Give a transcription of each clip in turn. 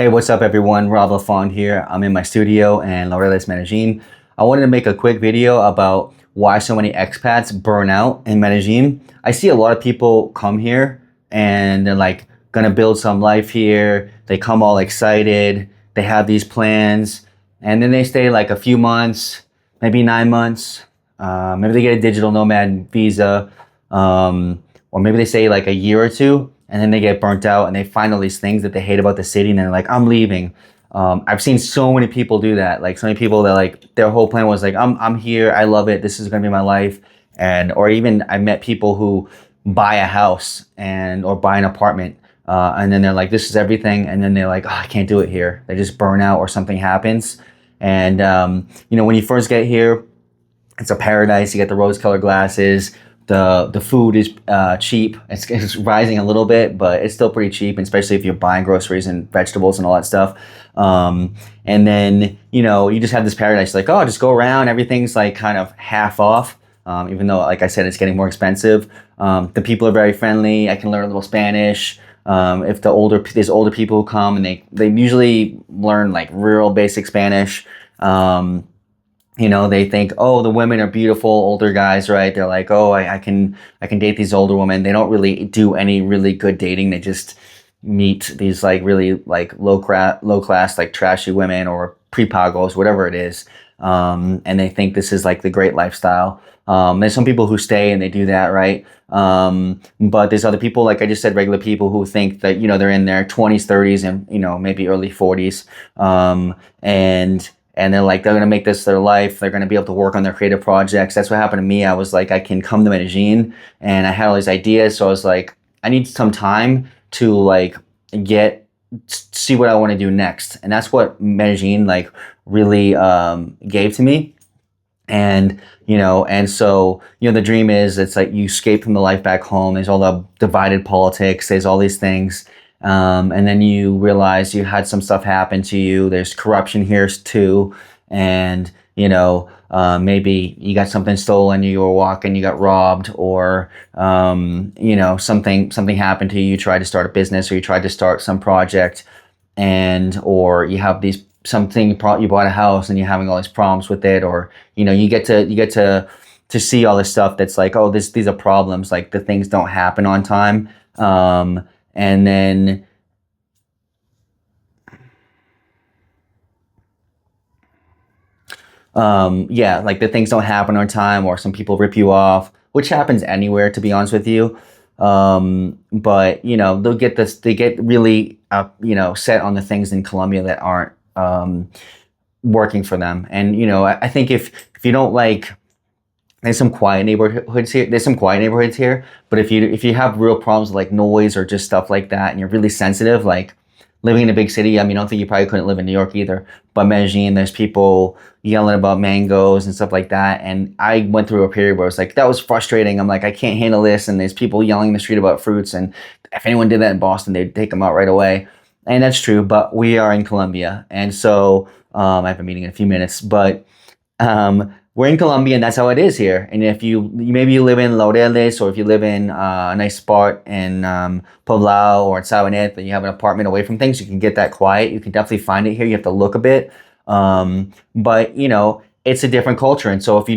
Hey, what's up everyone? LaFond here. I'm in my studio in Laureles, Medellin. I wanted to make a quick video about why so many expats burn out in Medellin. I see a lot of people come here and they're like gonna build some life here. They come all excited. They have these plans and then they stay like a few months, maybe 9 months. Maybe they get a digital nomad visa, or maybe they stay like a year or two and then they get burnt out and they find all these things that they hate about the city and they're like, I'm leaving. I've seen so many people do that. Like so many people that like their whole plan was like, I'm here, I love it, this is gonna be my life. And or even I met people who buy a house or buy an apartment, and then they're like, this is everything, and then they're like, oh, I can't do it here. They just burn out or something happens. And when you first get here, it's a paradise. You get the rose-colored glasses. The food is cheap. It's rising a little bit, but it's still pretty cheap, and especially if you're buying groceries and vegetables and all that stuff. And then, you just have this paradise, like, oh, just go around. Everything's like kind of half off, even though, like I said, it's getting more expensive. The people are very friendly. I can learn a little Spanish. If there's older people who come, and they usually learn like real basic Spanish. They think, oh, the women are beautiful, older guys, right? They're like, oh, I can date these older women. They don't really do any really good dating. They just meet these like really like low class, like trashy women or prepagos, whatever it is. And they think this is like the great lifestyle. There's some people who stay and they do that, right? But there's other people, like I just said, regular people who think that, they're in their 20s, 30s, and, maybe early 40s. And they're like, they're going to make this their life. They're going to be able to work on their creative projects. That's what happened to me. I was like, I can come to Medellin, and I had all these ideas. So I was like, I need some time to like see what I want to do next. And that's what Medellin like really gave to me. And, so the dream is, it's like you escape from the life back home. There's all the divided politics. There's all these things. And then you realize you had some stuff happen to you. There's corruption here too. And, maybe you got something stolen, you were walking, you got robbed, or, something happened to you. You tried to start a business, or you tried to start some project, or you have you bought a house and you're having all these problems with it, or, you get to see all this stuff that's like, oh, these are problems. Like the things don't happen on time. And then, like the things don't happen on time, or some people rip you off, which happens anywhere, to be honest with you. But they get really, set on the things in Colombia that aren't, working for them. And, I think if you don't like, there's some quiet neighborhoods here. But if you have real problems like noise or just stuff like that, and you're really sensitive, like living in a big city, I don't think you probably couldn't live in New York either. But Medellin, there's people yelling about mangoes and stuff like that. And I went through a period where it was like, that was frustrating. I'm like, I can't handle this. And there's people yelling in the street about fruits. And if anyone did that in Boston, they'd take them out right away. And that's true. But we are in Colombia. And so I have a meeting in a few minutes. But we're in Colombia, and that's how it is here. And if maybe you live in Laureles, or if you live in a nice spot in Poblado or in Sabaneta, and you have an apartment away from things, you can get that quiet. You can definitely find it here. You have to look a bit. But, it's a different culture. And so if you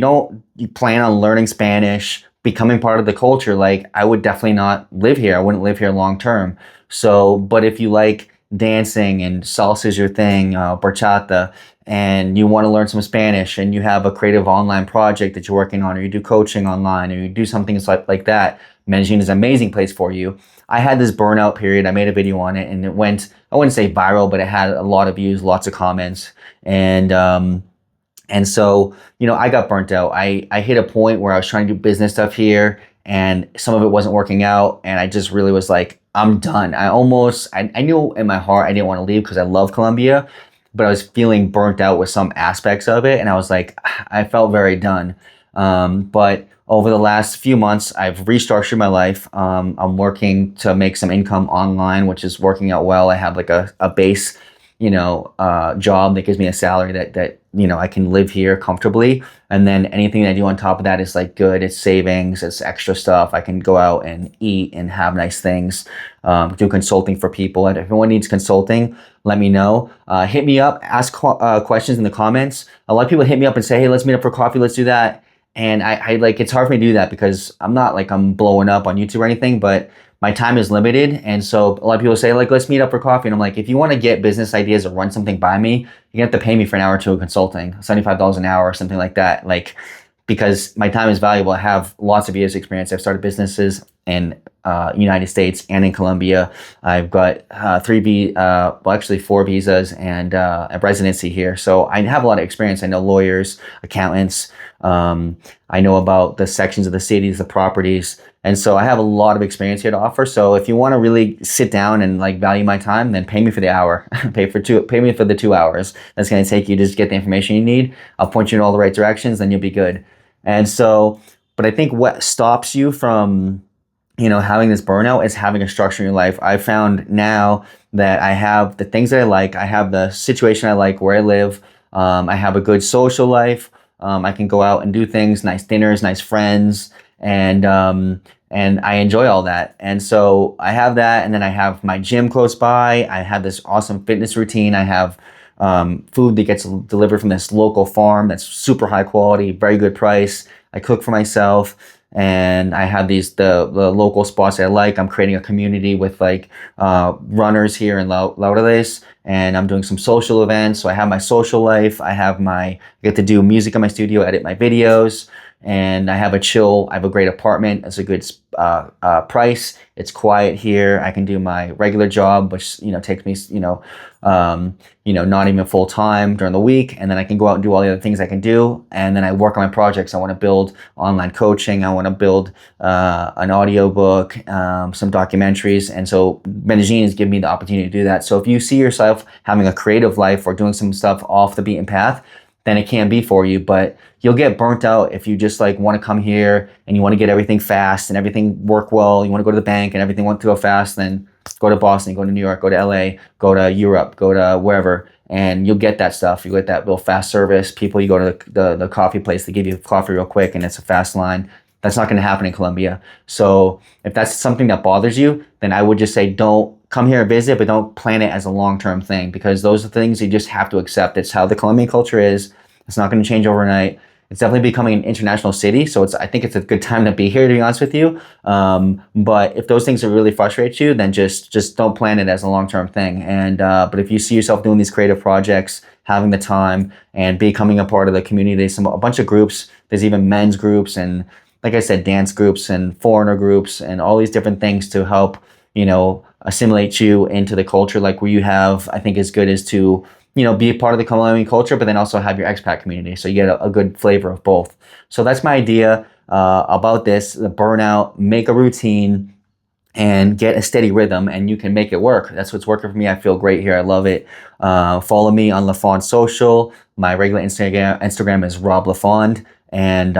plan on learning Spanish, becoming part of the culture, like I would definitely not live here. I wouldn't live here long term. So, but if you like dancing and salsa is your thing, bachata, and you want to learn some Spanish, and you have a creative online project that you're working on, or you do coaching online, or you do something like that, Medellin is an amazing place for you. I had this burnout period. I made a video on it, and it went, I wouldn't say viral, but it had a lot of views, lots of comments. And so, I got burnt out. I hit a point where I was trying to do business stuff here, and some of it wasn't working out. And I just really was like, I'm done. I knew in my heart I didn't want to leave because I love Colombia, but I was feeling burnt out with some aspects of it. And I was like, I felt very done. But over the last few months, I've restructured my life. I'm working to make some income online, which is working out well. I have like a base, job that gives me a salary that I can live here comfortably. And then anything that I do on top of that is like good. It's savings, it's extra stuff. I can go out and eat and have nice things, do consulting for people. And if anyone needs consulting, let me know. Hit me up, ask questions in the comments. A lot of people hit me up and say, hey, let's meet up for coffee. Let's do that. And I like, it's hard for me to do that because I'm not like I'm blowing up on YouTube or anything, but my time is limited. And so a lot of people say like, let's meet up for coffee. And I'm like, if you want to get business ideas or run something by me, you have to pay me for an hour or two of consulting, $75 an hour or something like that. Like, because my time is valuable. I have lots of years experience. I've started businesses in United States and in Colombia. I've got actually 4 visas and a residency here. So I have a lot of experience. I know lawyers, accountants. I know about the sections of the cities, the properties. And so I have a lot of experience here to offer. So if you want to really sit down and like value my time, then pay me for the hour. pay me for the 2 hours. That's going to take you to just get the information you need. I'll point you in all the right directions, then you'll be good. And so, but I think what stops you from, having this burnout is having a structure in your life. I found now that I have the things that I like. I have the situation I like where I live. I have a good social life. I can go out and do things, nice dinners, nice friends, and I enjoy all that. And so I have that, and then I have my gym close by. I have this awesome fitness routine. I have food that gets delivered from this local farm that's super high quality, very good price. I cook for myself, and I have the local spots that I like. I'm creating a community with like runners here in Laureles, and I'm doing some social events. So I have my social life. I get to do music in my studio, edit my videos, and I have a great apartment. It's a good price. It's quiet here. I can do my regular job, which takes me not even full time during the week, and then I can go out and do all the other things I can do, and then I work on my projects. I want to build online coaching. I want to build an audiobook, some documentaries, and so Medellin has given me the opportunity to do that. So if you see yourself having a creative life or doing some stuff off the beaten path, then it can be for you, but you'll get burnt out if you just like want to come here and you want to get everything fast and everything work well. You want to go to the bank and everything want to go fast, then go to Boston, go to New York, go to LA, go to Europe, go to wherever, and you'll get that stuff. You get that real fast service. People, you go to the coffee place, they give you coffee real quick and it's a fast line. That's not going to happen in Colombia. So if that's something that bothers you, then I would just say don't come here and visit, but don't plan it as a long-term thing, because those are things you just have to accept. It's how the Colombian culture is. It's not going to change overnight. It's definitely becoming an international city, so I think it's a good time to be here, to be honest with you. But if those things really frustrate you, then just don't plan it as a long-term thing. And but if you see yourself doing these creative projects, having the time, and becoming a part of the community, there's a bunch of groups. There's even men's groups, and like I said, dance groups and foreigner groups, and all these different things to help assimilate you into the culture. Like where you have, I think, as good as to be a part of the Colombian culture, but then also have your expat community. So you get a good flavor of both. So that's my idea about this, the burnout. Make a routine and get a steady rhythm, and you can make it work. That's what's working for me. I feel great here. I love it. Follow me on LaFond Social. My regular Instagram is LaFond, and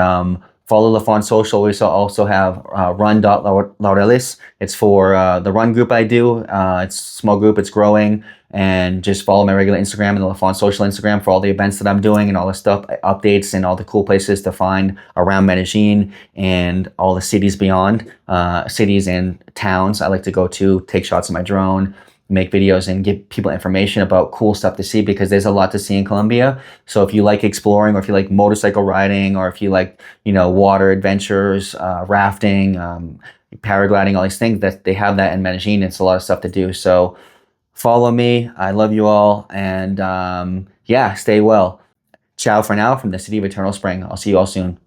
follow LaFond Social. We also have Run.Laureles. It's for the run group I do. It's a small group. It's growing. And just follow my regular Instagram and the LaFond Social Instagram for all the events that I'm doing and all the stuff, updates, and all the cool places to find around Medellin and all the cities beyond, cities and towns I like to go to, take shots of my drone, make videos, and give people information about cool stuff to see, because there's a lot to see in Colombia. So if you like exploring, or if you like motorcycle riding, or if you like, water adventures, rafting, paragliding, all these things, that they have that in Medellin. It's a lot of stuff to do. So follow me. I love you all. And stay well. Ciao for now from the city of Eternal Spring. I'll see you all soon.